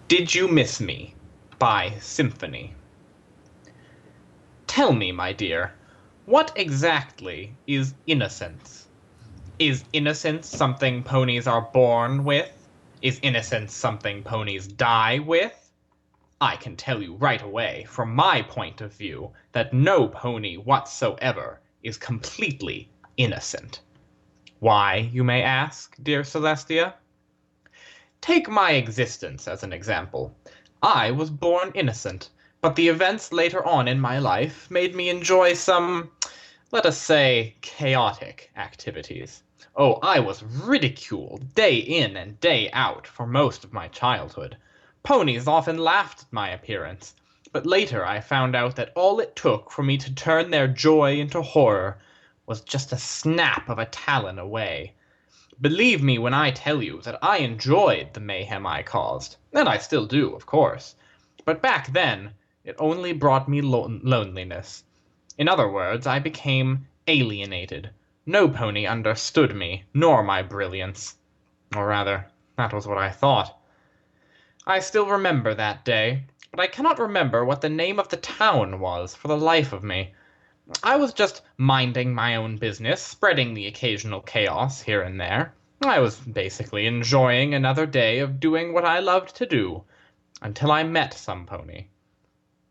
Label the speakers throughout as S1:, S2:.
S1: Did You Miss Me by Symphony. Tell me, my dear, what exactly is innocence? Is innocence something ponies are born with? Is innocence something ponies die with? I can tell you right away, from my point of view, that no pony whatsoever is completely innocent. Why, you may ask, dear Celestia? Take my existence as an example. I was born innocent, but the events later on in my life made me enjoy some, let us say, chaotic activities. Oh, I was ridiculed day in and day out for most of my childhood. Ponies often laughed at my appearance, but later I found out that all it took for me to turn their joy into horror was just a snap of a talon away. Believe me when I tell you that I enjoyed the mayhem I caused, and I still do, of course. But back then, it only brought me loneliness. In other words, I became alienated. No pony understood me, nor my brilliance. Or rather, that was what I thought. I still remember that day, but I cannot remember what the name of the town was for the life of me. I was just minding my own business, spreading the occasional chaos here and there. I was basically enjoying another day of doing what I loved to do, until I met some pony.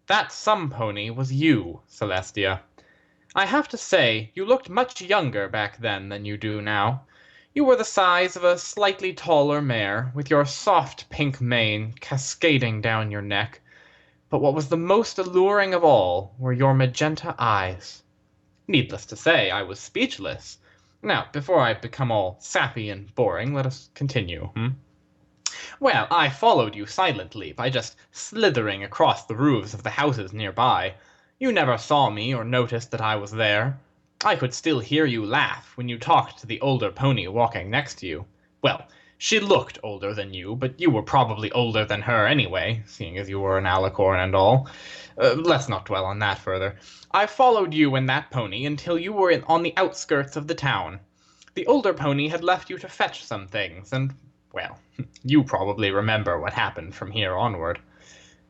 S1: That some pony was you, Celestia. I have to say, you looked much younger back then than you do now. You were the size of a slightly taller mare, with your soft pink mane cascading down your neck. But what was the most alluring of all were your magenta eyes. Needless to say, I was speechless. Now, before I become all sappy and boring, let us continue, Well, I followed you silently by just slithering across the roofs of the houses nearby. You never saw me or noticed that I was there. I could still hear you laugh when you talked to the older pony walking next to you. Well, she looked older than you, but you were probably older than her anyway, seeing as you were an alicorn and all. Let's not dwell on that further. I followed you and that pony until you were on the outskirts of the town. The older pony had left you to fetch some things, and, well, you probably remember what happened from here onward.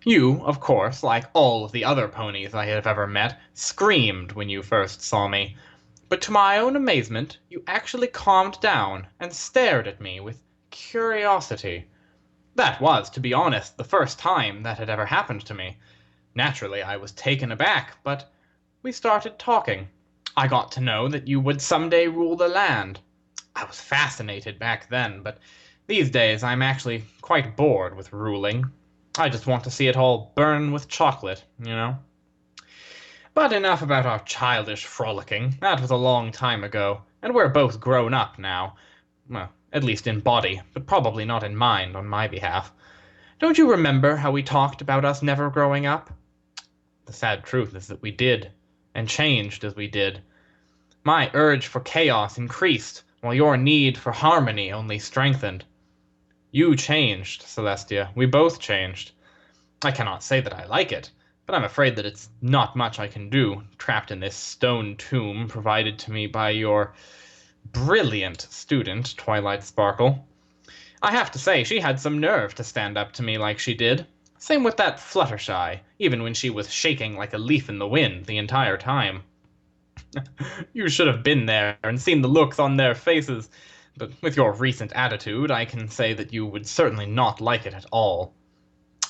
S1: You, of course, like all of the other ponies I have ever met, screamed when you first saw me. But to my own amazement, you actually calmed down and stared at me with curiosity. That was, to be honest, the first time that had ever happened to me. Naturally, I was taken aback, but we started talking. I got to know that you would someday rule the land. I was fascinated back then, but these days I'm actually quite bored with ruling. I just want to see it all burn with chocolate, you know? But enough about our childish frolicking. That was a long time ago, and we're both grown up now. Well, at least in body, but probably not in mind on my behalf. Don't you remember how we talked about us never growing up? The sad truth is that we did, and changed as we did. My urge for chaos increased, while your need for harmony only strengthened. You changed, Celestia. We both changed. I cannot say that I like it, but I'm afraid that it's not much I can do, trapped in this stone tomb provided to me by your brilliant student, Twilight Sparkle. I have to say, she had some nerve to stand up to me like she did. Same with that Fluttershy, even when she was shaking like a leaf in the wind the entire time. You should have been there and seen the looks on their faces, but with your recent attitude, I can say that you would certainly not like it at all.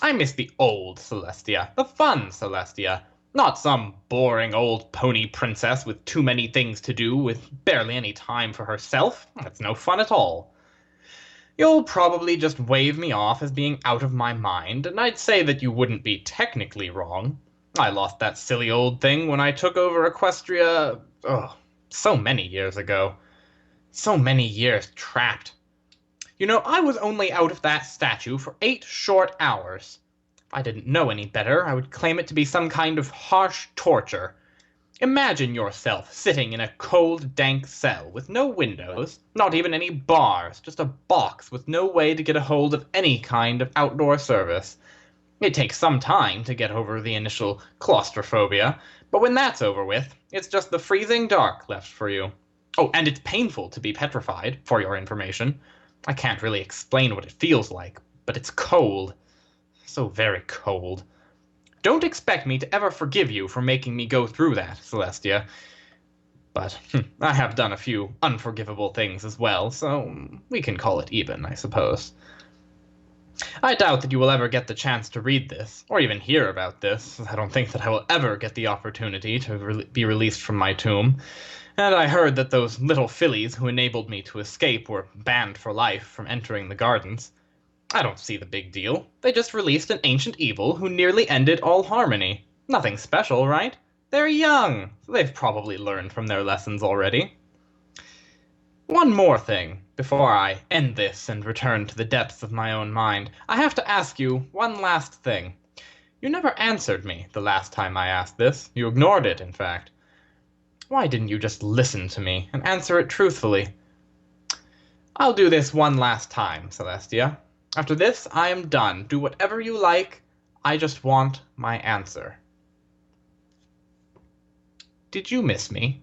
S1: I miss the old Celestia, the fun Celestia, not some boring old pony princess with too many things to do, with barely any time for herself. That's no fun at all. You'll probably just wave me off as being out of my mind, and I'd say that you wouldn't be technically wrong. I lost that silly old thing when I took over Equestria, so many years ago. So many years trapped. You know, I was only out of that statue for 8 short hours. If I didn't know any better, I would claim it to be some kind of harsh torture. Imagine yourself sitting in a cold, dank cell with no windows, not even any bars, just a box with no way to get a hold of any kind of outdoor service. It takes some time to get over the initial claustrophobia, but when that's over with, it's just the freezing dark left for you. Oh, and it's painful to be petrified, for your information. I can't really explain what it feels like, but it's cold. So very cold. Don't expect me to ever forgive you for making me go through that, Celestia. But I have done a few unforgivable things as well, so we can call it even, I suppose. I doubt that you will ever get the chance to read this, or even hear about this. I don't think that I will ever get the opportunity to be released from my tomb. And I heard that those little fillies who enabled me to escape were banned for life from entering the gardens. I don't see the big deal. They just released an ancient evil who nearly ended all harmony. Nothing special, right? They're young, so they've probably learned from their lessons already. One more thing, before I end this and return to the depths of my own mind. I have to ask you one last thing. You never answered me the last time I asked this. You ignored it, in fact. Why didn't you just listen to me and answer it truthfully? I'll do this one last time, Celestia. After this, I am done. Do whatever you like. I just want my answer. Did you miss me?